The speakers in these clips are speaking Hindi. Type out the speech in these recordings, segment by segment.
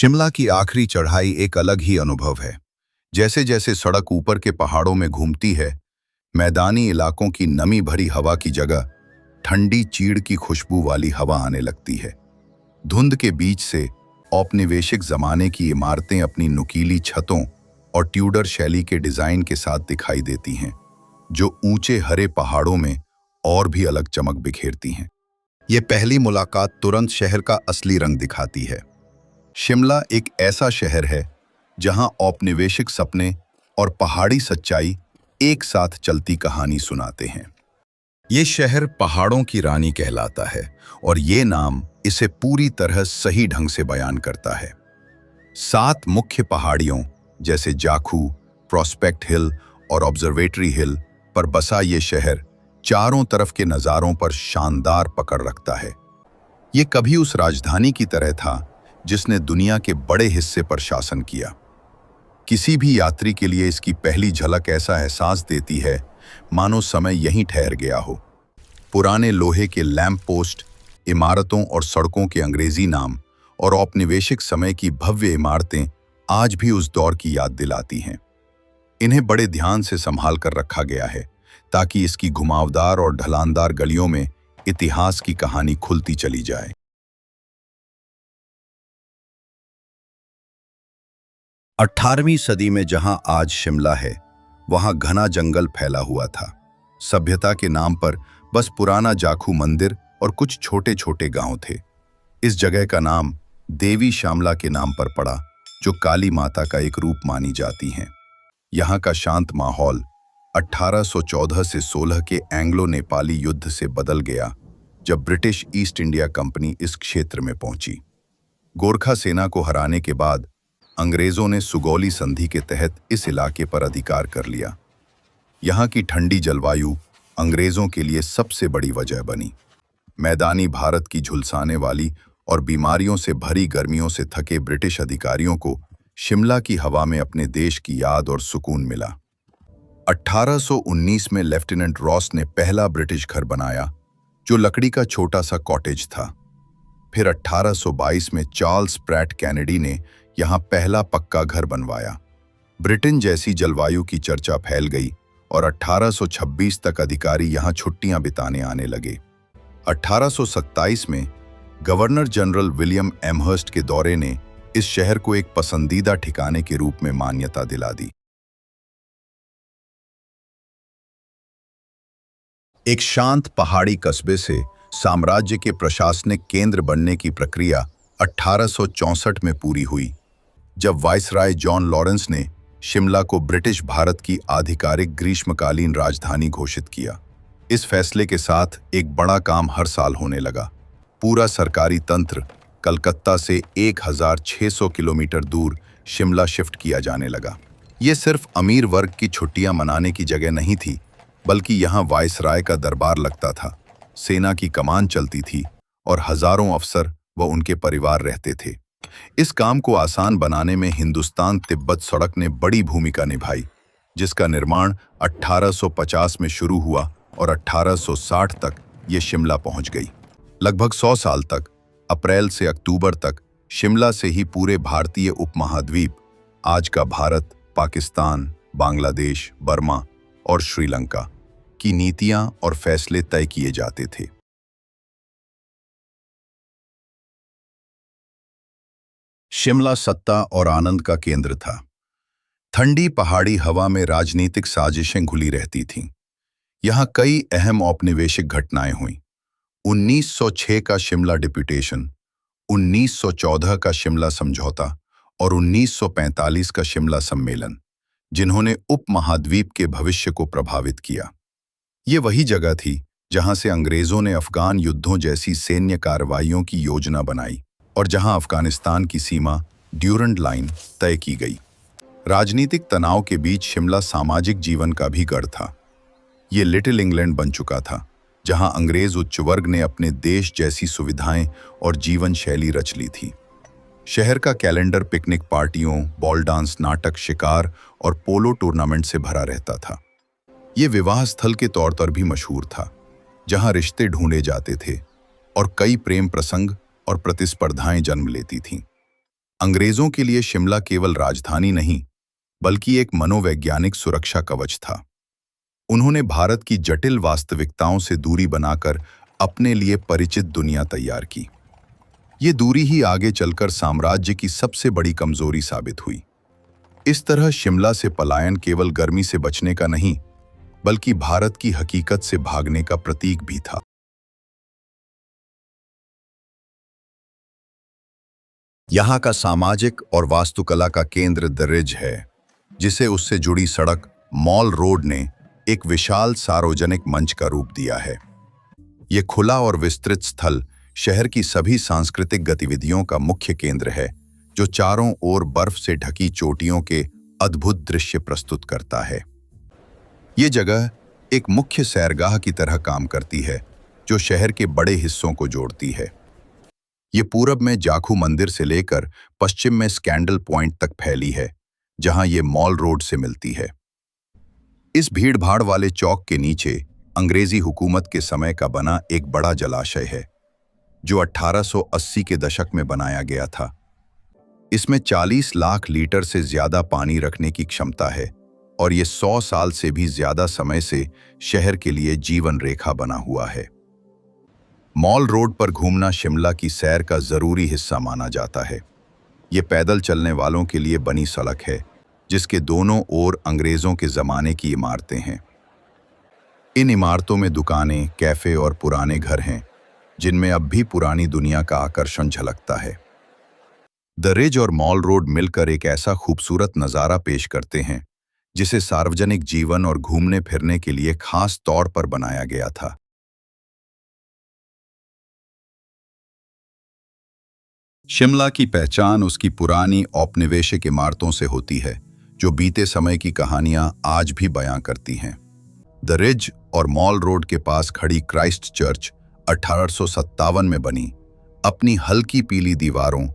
शिमला की आखिरी चढ़ाई एक अलग ही अनुभव है। जैसे जैसे सड़क ऊपर के पहाड़ों में घूमती है, मैदानी इलाकों की नमी भरी हवा की जगह ठंडी चीड़ की खुशबू वाली हवा आने लगती है। धुंध के बीच से औपनिवेशिक जमाने की इमारतें अपनी नुकीली छतों और ट्यूडर शैली के डिजाइन के साथ दिखाई देती हैं, जो ऊंचे हरे पहाड़ों में और भी अलग चमक बिखेरती हैं। ये पहली मुलाकात तुरंत शहर का असली रंग दिखाती है। शिमला एक ऐसा शहर है जहां औपनिवेशिक सपने और पहाड़ी सच्चाई एक साथ चलती कहानी सुनाते हैं। ये शहर पहाड़ों की रानी कहलाता है और ये नाम इसे पूरी तरह सही ढंग से बयान करता है। 7 मुख्य पहाड़ियों जैसे जाखू, प्रोस्पेक्ट हिल और ऑब्जर्वेटरी हिल पर बसा ये शहर चारों तरफ के नज़ारों पर शानदार पकड़ रखता है। ये कभी उस राजधानी की तरह था जिसने दुनिया के बड़े हिस्से पर शासन किया। किसी भी यात्री के लिए इसकी पहली झलक ऐसा एहसास देती है मानो समय यहीं ठहर गया हो। पुराने लोहे के लैंप पोस्ट, इमारतों और सड़कों के अंग्रेजी नाम और औपनिवेशिक समय की भव्य इमारतें आज भी उस दौर की याद दिलाती हैं। इन्हें बड़े ध्यान से संभाल कर रखा गया है ताकि इसकी घुमावदार और ढलानदार गलियों में इतिहास की कहानी खुलती चली जाए। 18वीं सदी में जहां आज शिमला है, वहां घना जंगल फैला हुआ था। सभ्यता के नाम पर बस पुराना जाखू मंदिर और कुछ छोटे छोटे गांव थे। इस जगह का नाम देवी श्यामला के नाम पर पड़ा, जो काली माता का एक रूप मानी जाती हैं। यहाँ का शांत माहौल 1814 से 16 के एंग्लो नेपाली युद्ध से बदल गया, जब ब्रिटिश ईस्ट इंडिया कंपनी इस क्षेत्र में पहुंची। गोरखा सेना को हराने के बाद अंग्रेजों ने सुगौली संधि के तहत इस इलाके पर अधिकार कर लिया। यहाँ की ठंडी जलवायु अंग्रेजों के लिए सबसे बड़ी वजह बनी। मैदानी भारत की झुलसाने वाली और बीमारियों से भरी गर्मियों से थके ब्रिटिश अधिकारियों को शिमला की हवा में अपने देश की याद और सुकून मिला। 1819 में लेफ्टिनेंट रॉस ने पहला ब्रिटिश घर बनाया, जो लकड़ी का छोटा सा कॉटेज था। फिर 1822 में चार्ल्स प्रैट कैनेडी ने यहाँ पहला पक्का घर बनवाया। ब्रिटेन जैसी जलवायु की चर्चा फैल गई और 1826 तक अधिकारी यहाँ छुट्टियां बिताने आने लगे। 1827 में गवर्नर जनरल विलियम एमहर्स्ट के दौरे ने इस शहर को एक पसंदीदा ठिकाने के रूप में मान्यता दिला दी। एक शांत पहाड़ी कस्बे से साम्राज्य के प्रशासनिक केंद्र बनने की प्रक्रिया 1864 में पूरी हुई, जब वाइसराय जॉन लॉरेंस ने शिमला को ब्रिटिश भारत की आधिकारिक ग्रीष्मकालीन राजधानी घोषित किया। इस फैसले के साथ एक बड़ा काम हर साल होने लगा। पूरा सरकारी तंत्र कलकत्ता से 1600 किलोमीटर दूर शिमला शिफ्ट किया जाने लगा। ये सिर्फ अमीर वर्ग की छुट्टियां मनाने की जगह नहीं थी, बल्कि यहाँ वाइसराय का दरबार लगता था, सेना की कमान चलती थी और हजारों अफसर व उनके परिवार रहते थे। इस काम को आसान बनाने में हिंदुस्तान तिब्बत सड़क ने बड़ी भूमिका निभाई, जिसका निर्माण 1850 में शुरू हुआ और 1860 तक ये शिमला पहुंच गई। लगभग 100 साल तक, अप्रैल से अक्टूबर तक, शिमला से ही पूरे भारतीय उपमहाद्वीप, आज का भारत, पाकिस्तान, बांग्लादेश, बर्मा और श्रीलंका की नीतियां और फैसले तय किए जाते थे। शिमला सत्ता और आनंद का केंद्र था। ठंडी पहाड़ी हवा में राजनीतिक साजिशें घुली रहती थीं। यहाँ कई अहम औपनिवेशिक घटनाएं हुईं। 1906 का शिमला डिप्यूटेशन, 1914 का शिमला समझौता और 1945 का शिमला सम्मेलन, जिन्होंने उपमहाद्वीप के भविष्य को प्रभावित किया। ये वही जगह थी जहां से अंग्रेजों ने अफगान युद्धों जैसी सैन्य कार्रवाइयों की योजना बनाई और जहां अफगानिस्तान की सीमा ड्यूरंड लाइन तय की गई। राजनीतिक तनाव के बीच शिमला सामाजिक जीवन का भी गढ़ था। ये लिटिल इंग्लैंड बन चुका था, जहां अंग्रेज उच्च वर्ग ने अपने देश जैसी सुविधाएं और जीवन शैली रच ली थी। शहर का कैलेंडर पिकनिक पार्टियों, बॉल डांस, नाटक, शिकार और पोलो टूर्नामेंट से भरा रहता था। ये विवाह स्थल के तौर पर भी मशहूर था, जहां रिश्ते ढूंढे जाते थे और कई प्रेम प्रसंग और प्रतिस्पर्धाएं जन्म लेती थीं। अंग्रेजों के लिए शिमला केवल राजधानी नहीं, बल्कि एक मनोवैज्ञानिक सुरक्षा कवच था। उन्होंने भारत की जटिल वास्तविकताओं से दूरी बनाकर अपने लिए परिचित दुनिया तैयार की। ये दूरी ही आगे चलकर साम्राज्य की सबसे बड़ी कमजोरी साबित हुई। इस तरह शिमला से पलायन केवल गर्मी से बचने का नहीं, बल्कि भारत की हकीकत से भागने का प्रतीक भी था। यहाँ का सामाजिक और वास्तुकला का केंद्र द रिज है, जिसे उससे जुड़ी सड़क मॉल रोड ने एक विशाल सार्वजनिक मंच का रूप दिया है। ये खुला और विस्तृत स्थल शहर की सभी सांस्कृतिक गतिविधियों का मुख्य केंद्र है, जो चारों ओर बर्फ से ढकी चोटियों के अद्भुत दृश्य प्रस्तुत करता है। ये जगह एक मुख्य सैरगाह की तरह काम करती है, जो शहर के बड़े हिस्सों को जोड़ती है। ये पूरब में जाखू मंदिर से लेकर पश्चिम में स्कैंडल पॉइंट तक फैली है, जहां ये मॉल रोड से मिलती है। इस भीड़भाड़ वाले चौक के नीचे अंग्रेजी हुकूमत के समय का बना एक बड़ा जलाशय है, जो 1880 के दशक में बनाया गया था। इसमें 40 लाख लीटर से ज्यादा पानी रखने की क्षमता है और ये 100 साल से भी ज्यादा समय से शहर के लिए जीवन रेखा बना हुआ है। मॉल रोड पर घूमना शिमला की सैर का जरूरी हिस्सा माना जाता है। ये पैदल चलने वालों के लिए बनी सड़क है, जिसके दोनों ओर अंग्रेजों के जमाने की इमारतें हैं। इन इमारतों में दुकानें, कैफे और पुराने घर हैं, जिनमें अब भी पुरानी दुनिया का आकर्षण झलकता है। द रिज और मॉल रोड मिलकर एक ऐसा खूबसूरत नज़ारा पेश करते हैं, जिसे सार्वजनिक जीवन और घूमने फिरने के लिए खास तौर पर बनाया गया था। शिमला की पहचान उसकी पुरानी औपनिवेशिक इमारतों से होती है, जो बीते समय की कहानियां आज भी बयां करती हैं। द रिज और मॉल रोड के पास खड़ी क्राइस्ट चर्च 1857 में बनी, अपनी हल्की पीली दीवारों,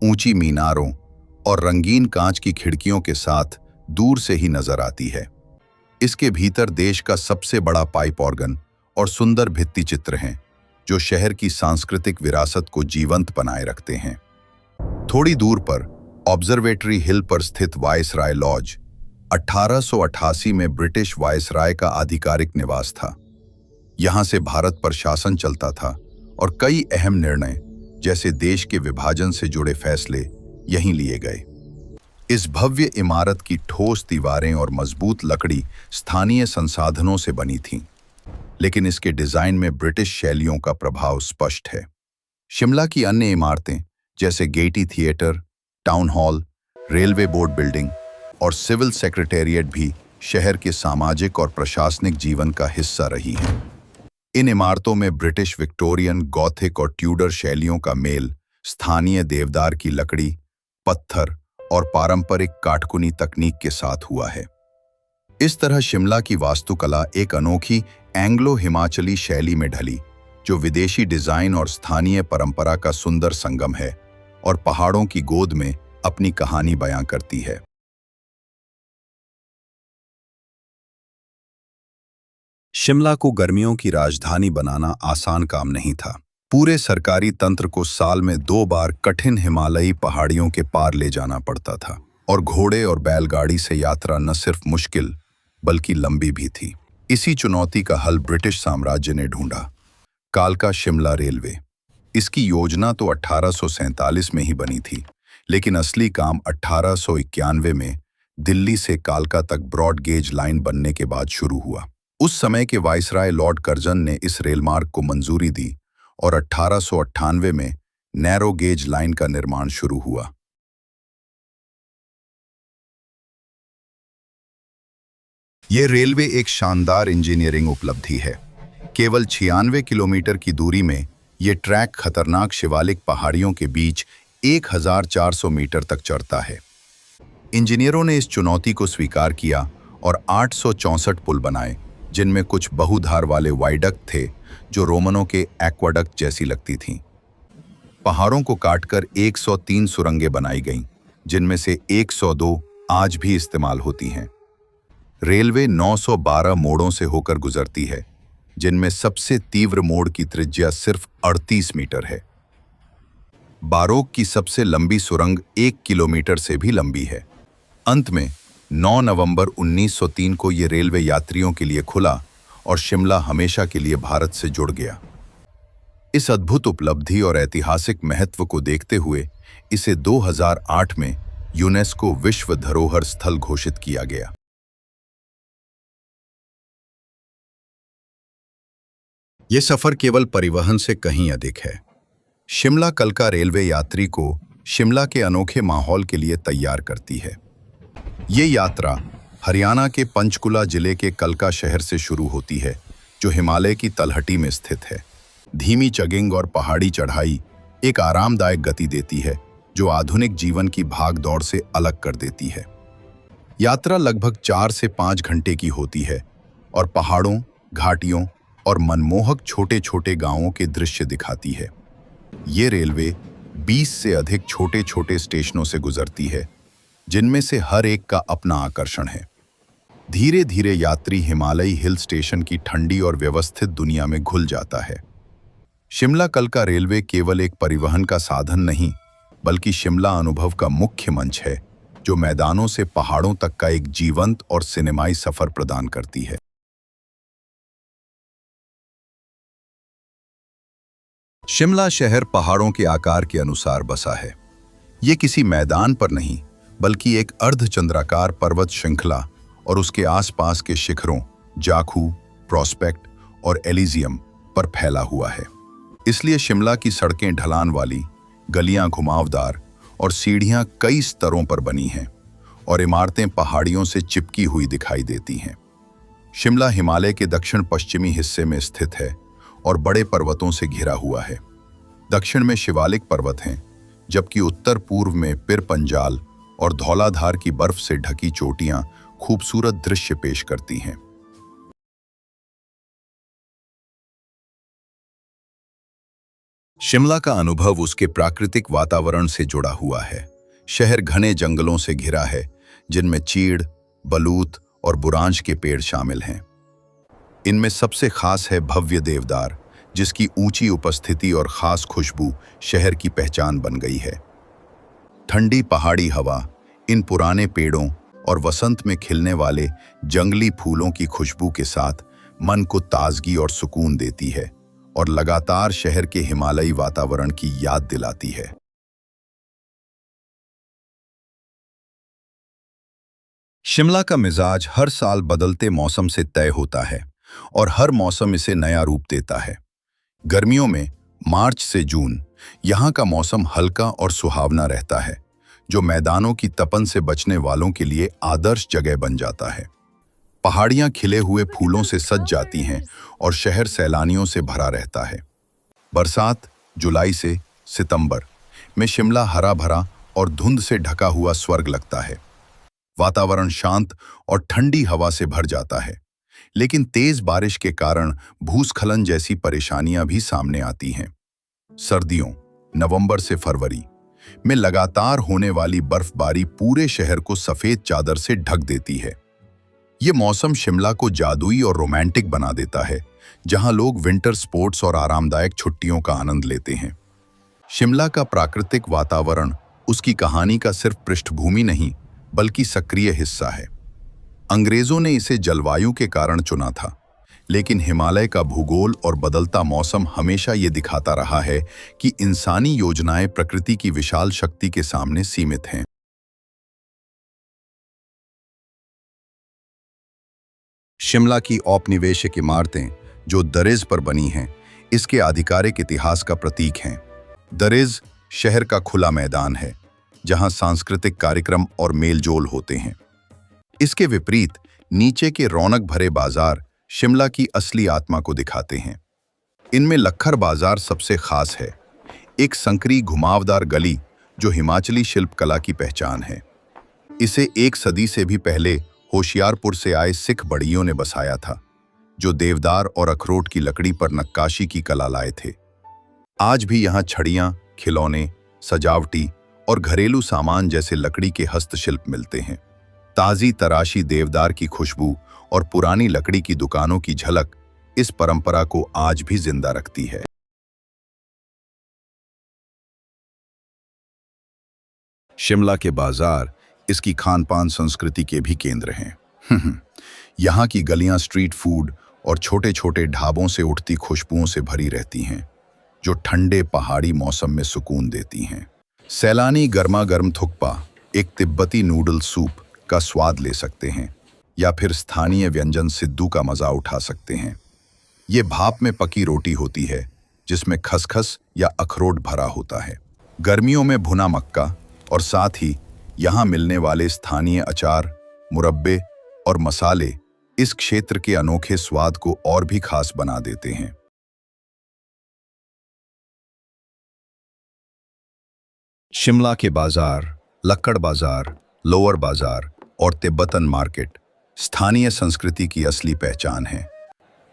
ऊंची मीनारों और रंगीन कांच की खिड़कियों के साथ दूर से ही नजर आती है। इसके भीतर देश का सबसे बड़ा पाइप ऑर्गन और सुंदर भित्ति चित्र हैं, जो शहर की सांस्कृतिक विरासत को जीवंत बनाए रखते हैं। थोड़ी दूर पर ऑब्जर्वेटरी हिल पर स्थित वायसराय लॉज 1888 में ब्रिटिश वायसराय का आधिकारिक निवास था। यहां से भारत पर शासन चलता था और कई अहम निर्णय, जैसे देश के विभाजन से जुड़े फैसले, यहीं लिए गए। इस भव्य इमारत की ठोस दीवारें और मजबूत लकड़ी स्थानीय संसाधनों से बनी थीं, लेकिन इसके डिजाइन में ब्रिटिश शैलियों का प्रभाव स्पष्ट है। शिमला की अन्य इमारतें, जैसे Getty theatre, town hall, railway board building और सिविल सेक्रेटेरिएट भी शहर के सामाजिक और प्रशासनिक जीवन का हिस्सा रही हैं। इन इमारतों में ब्रिटिश विक्टोरियन, गॉथिक और ट्यूडर शैलियों का मेल स्थानीय देवदार की लकड़ी, पत्थर और पारंपरिक काटकुनी तकनीक के साथ हुआ है। इस तरह शिमला की वास्तुकला एक अनोखी एंग्लो हिमाचली शैली में ढली, जो विदेशी डिजाइन और स्थानीय परंपरा का सुंदर संगम है और पहाड़ों की गोद में अपनी कहानी बयां करती है। शिमला को गर्मियों की राजधानी बनाना आसान काम नहीं था। पूरे सरकारी तंत्र को साल में 2 बार कठिन हिमालयी पहाड़ियों के पार ले जाना पड़ता था, और घोड़े और बैलगाड़ी से यात्रा न सिर्फ मुश्किल बल्कि लंबी भी थी। इसी चुनौती का हल ब्रिटिश साम्राज्य ने ढूंढा। कालका शिमला रेलवे। इसकी योजना तो 1847 में ही बनी थी, लेकिन असली काम 1891 में दिल्ली से कालका तक ब्रॉड गेज लाइन बनने के बाद शुरू हुआ। उस समय के वायसराय लॉर्ड कर्जन ने इस रेलमार्ग को मंजूरी दी और 1898 में नैरो गेज लाइन का निर्माण शुरू हुआ। ये रेलवे एक शानदार इंजीनियरिंग उपलब्धि है। केवल 96 किलोमीटर की दूरी में ये ट्रैक खतरनाक शिवालिक पहाड़ियों के बीच 1400 मीटर तक चढ़ता है। इंजीनियरों ने इस चुनौती को स्वीकार किया और 864 पुल बनाए, जिनमें कुछ बहुधार वाले वाइडक्ट थे, जो रोमनों के एक्वाडक्ट जैसी लगती थीं। पहाड़ों को काटकर 103 सुरंगें बनाई गईं, जिनमें से 102 आज भी इस्तेमाल होती हैं। रेलवे 912 मोड़ों से होकर गुजरती है, जिनमें सबसे तीव्र मोड़ की त्रिज्या सिर्फ 38 मीटर है। बारोक की सबसे लंबी सुरंग 1 किलोमीटर से भी लंबी है। अंत में 9 नवंबर 1903 को ये रेलवे यात्रियों के लिए खुला और शिमला हमेशा के लिए भारत से जुड़ गया। इस अद्भुत उपलब्धि और ऐतिहासिक महत्व को देखते हुए इसे 2008 में यूनेस्को विश्व धरोहर स्थल घोषित किया गया। ये सफर केवल परिवहन से कहीं अधिक है। शिमला कलका रेलवे यात्री को शिमला के अनोखे माहौल के लिए तैयार करती है। ये यात्रा हरियाणा के पंचकुला जिले के कलका शहर से शुरू होती है, जो हिमालय की तलहटी में स्थित है। धीमी चगिंग और पहाड़ी चढ़ाई एक आरामदायक गति देती है, जो आधुनिक जीवन की भाग दौड़ से अलग कर देती है। यात्रा लगभग 4 से 5 घंटे की होती है और पहाड़ों, घाटियों और मनमोहक छोटे छोटे गांवों के दृश्य दिखाती है। ये रेलवे 20 से अधिक छोटे छोटे स्टेशनों से गुजरती है, जिनमें से हर एक का अपना आकर्षण है। धीरे धीरे यात्री हिमालयी हिल स्टेशन की ठंडी और व्यवस्थित दुनिया में घुल जाता है। शिमला कलका रेलवे केवल एक परिवहन का साधन नहीं, बल्कि शिमला अनुभव का मुख्य मंच है, जो मैदानों से पहाड़ों तक का एक जीवंत और सिनेमाई सफर प्रदान करती है। शिमला शहर पहाड़ों के आकार के अनुसार बसा है। ये किसी मैदान पर नहीं, बल्कि एक अर्धचंद्राकार पर्वत श्रृंखला और उसके आसपास के शिखरों जाखू, प्रॉस्पेक्ट और एलिजियम पर फैला हुआ है। इसलिए शिमला की सड़कें ढलान वाली, गलियां घुमावदार और सीढ़ियां कई स्तरों पर बनी हैं और इमारतें पहाड़ियों से चिपकी हुई दिखाई देती हैं। शिमला हिमालय के दक्षिण पश्चिमी हिस्से में स्थित है और बड़े पर्वतों से घिरा हुआ है। दक्षिण में शिवालिक पर्वत हैं, जबकि उत्तर पूर्व में पिर पंजाल और धौलाधार की बर्फ से ढकी चोटियां खूबसूरत दृश्य पेश करती हैं। शिमला का अनुभव उसके प्राकृतिक वातावरण से जुड़ा हुआ है। शहर घने जंगलों से घिरा है, जिनमें चीड़, बलूत और बुरांश के पेड़ शामिल हैं। इनमें सबसे खास है भव्य देवदार, जिसकी ऊंची उपस्थिति और खास खुशबू शहर की पहचान बन गई है। ठंडी पहाड़ी हवा इन पुराने पेड़ों और वसंत में खिलने वाले जंगली फूलों की खुशबू के साथ मन को ताजगी और सुकून देती है और लगातार शहर के हिमालयी वातावरण की याद दिलाती है। शिमला का मिजाज हर साल बदलते मौसम से तय होता है और हर मौसम इसे नया रूप देता है। गर्मियों में मार्च से जून यहाँ का मौसम हल्का और सुहावना रहता है, जो मैदानों की तपन से बचने वालों के लिए आदर्श जगह बन जाता है। पहाड़ियाँ खिले हुए फूलों से सज जाती हैं और शहर सैलानियों से भरा रहता है। बरसात जुलाई से सितंबर में शिमला हरा भरा और धुंध से ढका हुआ स्वर्ग लगता है। वातावरण शांत और ठंडी हवा से भर जाता है, लेकिन तेज बारिश के कारण भूस्खलन जैसी परेशानियां भी सामने आती हैं। सर्दियों नवंबर से फरवरी में लगातार होने वाली बर्फबारी पूरे शहर को सफेद चादर से ढक देती है। ये मौसम शिमला को जादुई और रोमांटिक बना देता है, जहां लोग विंटर स्पोर्ट्स और आरामदायक छुट्टियों का आनंद लेते हैं। शिमला का प्राकृतिक वातावरण उसकी कहानी का सिर्फ पृष्ठभूमि नहीं, बल्कि सक्रिय हिस्सा है। अंग्रेजों ने इसे जलवायु के कारण चुना था, लेकिन हिमालय का भूगोल और बदलता मौसम हमेशा ये दिखाता रहा है कि इंसानी योजनाएं प्रकृति की विशाल शक्ति के सामने सीमित हैं। शिमला की औपनिवेशिक इमारतें जो दरिज पर बनी हैं, इसके आधिकारिक इतिहास का प्रतीक हैं। दरिज शहर का खुला मैदान है, जहां सांस्कृतिक कार्यक्रम और मेलजोल होते हैं। इसके विपरीत नीचे के रौनक भरे बाजार शिमला की असली आत्मा को दिखाते हैं। इनमें लक्खर बाजार सबसे खास है, एक संकरी घुमावदार गली जो हिमाचली शिल्पकला की पहचान है। इसे 1 सदी से भी पहले होशियारपुर से आए सिख बढ़इयों ने बसाया था, जो देवदार और अखरोट की लकड़ी पर नक्काशी की कला लाए थे। आज भी यहाँ छड़ियाँ, खिलौने, सजावटी और घरेलू सामान जैसे लकड़ी के हस्तशिल्प मिलते हैं। ताज़ी तराशी देवदार की खुशबू और पुरानी लकड़ी की दुकानों की झलक इस परंपरा को आज भी जिंदा रखती है। शिमला के बाजार इसकी खान-पान संस्कृति के भी केंद्र हैं। यहाँ की गलियां स्ट्रीट फूड और छोटे-छोटे ढाबों से उठती खुशबुओं से भरी रहती हैं, जो ठंडे पहाड़ी मौसम में सुकून देती हैं। सैलानी गर्मा गर्म थुक्पा, एक तिब्बती नूडल सूप का स्वाद ले सकते हैं या फिर स्थानीय व्यंजन सिद्धू का मजा उठा सकते हैं। ये भाप में पकी रोटी होती है जिसमें खसखस या अखरोट भरा होता है। गर्मियों में भुना मक्का और साथ ही यहाँ मिलने वाले स्थानीय अचार, मुरब्बे और मसाले इस क्षेत्र के अनोखे स्वाद को और भी खास बना देते हैं। शिमला के बाजार, लक्कड़ बाजार, लोअर बाजार और तिब्बतन मार्केट स्थानीय संस्कृति की असली पहचान है।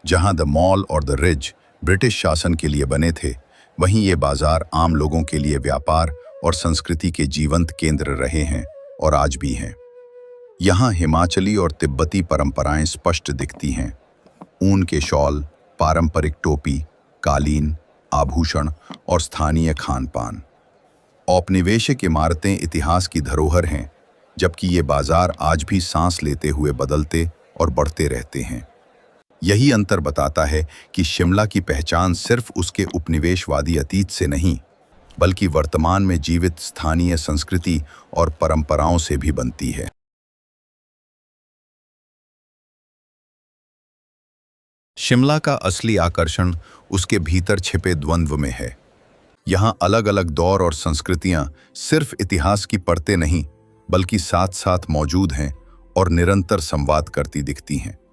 जहां द मॉल और द रिज ब्रिटिश शासन के लिए बने थे, वहीं ये बाजार आम लोगों के लिए व्यापार और संस्कृति के जीवंत केंद्र रहे हैं और आज भी हैं। यहाँ हिमाचली और तिब्बती परंपराएं स्पष्ट दिखती हैं। ऊन के शॉल, पारंपरिक टोपी, कालीन, आभूषण और स्थानीय खान-पान। औपनिवेशिक इमारतें इतिहास की धरोहर हैं, जबकि ये बाजार आज भी सांस लेते हुए बदलते और बढ़ते रहते हैं। यही अंतर बताता है कि शिमला की पहचान सिर्फ उसके उपनिवेशवादी अतीत से नहीं, बल्कि वर्तमान में जीवित स्थानीय संस्कृति और परंपराओं से भी बनती है। शिमला का असली आकर्षण उसके भीतर छिपे द्वंद्व में है। यहाँ अलग अलग दौर और संस्कृतियाँ सिर्फ इतिहास की परतें नहीं, बल्कि साथ साथ मौजूद हैं और निरंतर संवाद करती दिखती हैं।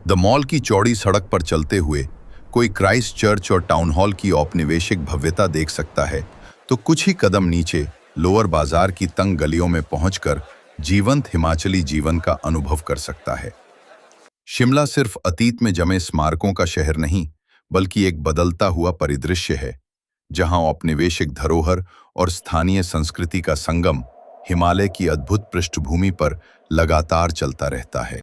द मॉल की चौड़ी सड़क पर चलते हुए कोई क्राइस्ट चर्च और टाउन हॉल की औपनिवेशिक भव्यता देख सकता है, तो कुछ ही कदम नीचे लोअर बाजार की तंग गलियों में पहुंचकर जीवंत हिमाचली जीवन का अनुभव कर सकता है। शिमला सिर्फ अतीत में जमे स्मारकों का शहर नहीं, बल्कि एक बदलता हुआ परिदृश्य है, जहां औपनिवेशिक धरोहर और स्थानीय संस्कृति का संगम हिमालय की अद्भुत पृष्ठभूमि पर लगातार चलता रहता है।